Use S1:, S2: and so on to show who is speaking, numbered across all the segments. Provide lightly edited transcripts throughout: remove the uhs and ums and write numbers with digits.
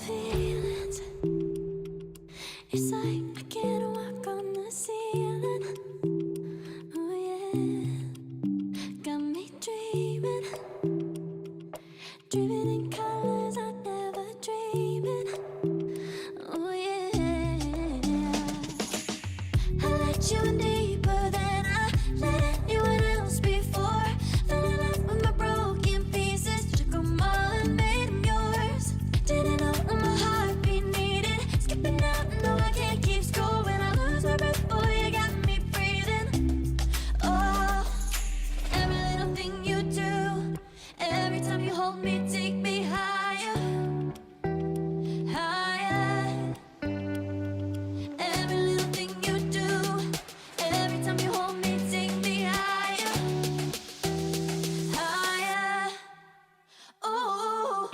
S1: feelings. It's like I can't walk on the ceiling. Oh yeah, got me dreaming, dreaming in colors I never dreamed in. Oh yeah, I let you in deeper than I let anyone else before. Fell in love with my broken pieces, took them all and made them yours. Didn't know what my heartbeat needed, skipping out, no I can't keep score. When I lose my breath, boy, you got me breathing. Oh, every little thing you do, every time you hold me, take me higher, higher. Every little thing you do, every time you hold me, take me higher, higher. Oh,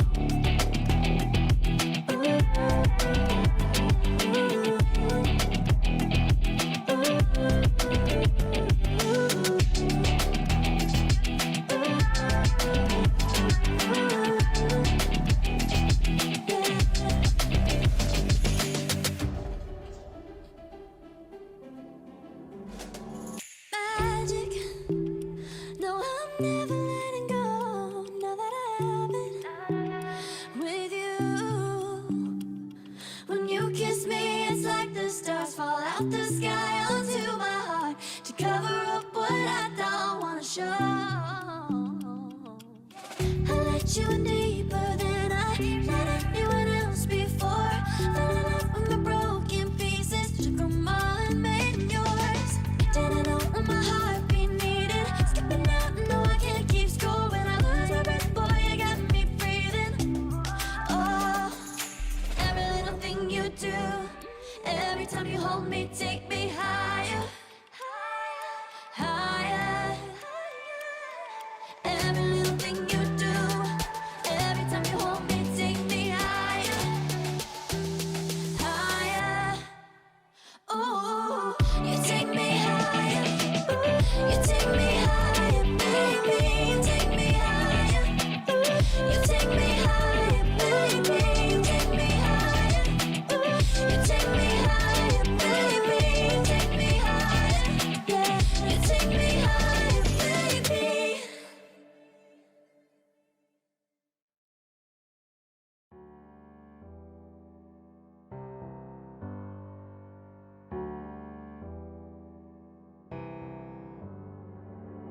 S1: magic. No, I'm never letting go. Now that I have it with you. When you kiss me, it's like the stars fall out the sky onto my heart to cover up what I don't wanna show. I let you in deeper than I let anyone else before. Fell in love with my broken pieces, took them all and made them yours. Didn't know what my heartbeat needed, skipping out, no I can't keep score. When I lose my breath, boy, you got me breathing. Oh, every little thing you do, every time you hold me, take me higher, higher. Every little thing you do, every time you hold me, take me higher, higher. Oh, you take me higher, you take me higher, baby, you take me higher, you take me higher, baby, you take me higher, you take me higher, baby, you take me higher, yeah, you take me higher, baby.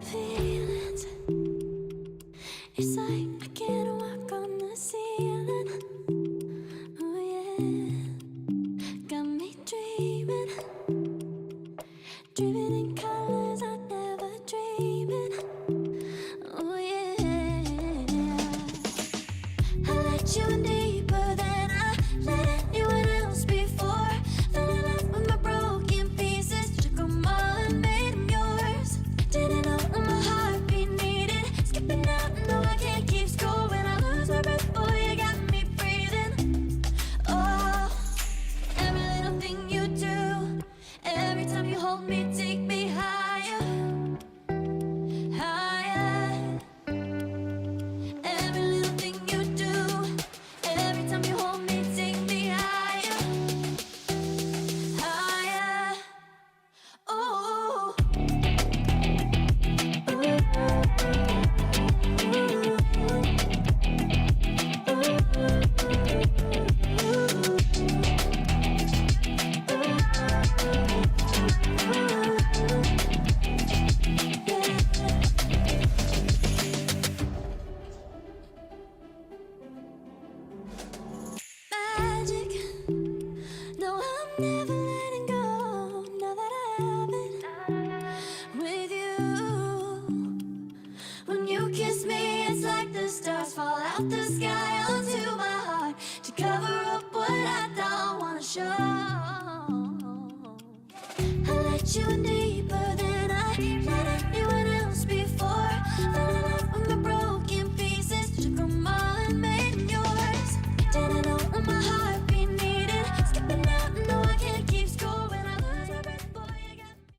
S1: Feelings. It's like I can't walk on the ceiling. Oh yeah, got me dreaming, dreaming in colors I never dreamed in. Oh yeah, I let you in deeper than I let anyone else before. Fell in love with my broken pieces, took them all and made them yours. Didn't know what my heartbeat needed, skipping out, no I can't keep score. When I lose my breath, boy, you got me breathing. Oh, every little thing you do, every time you hold me, take me higher, higher. Every little thing you do, every time you hold me, take me higher, higher. Oh. Magic. No, I'm never letting go. Now that I have it with you. When you kiss me, it's like the stars fall out the sky onto my heart to cover up what I don't wanna show. I let you in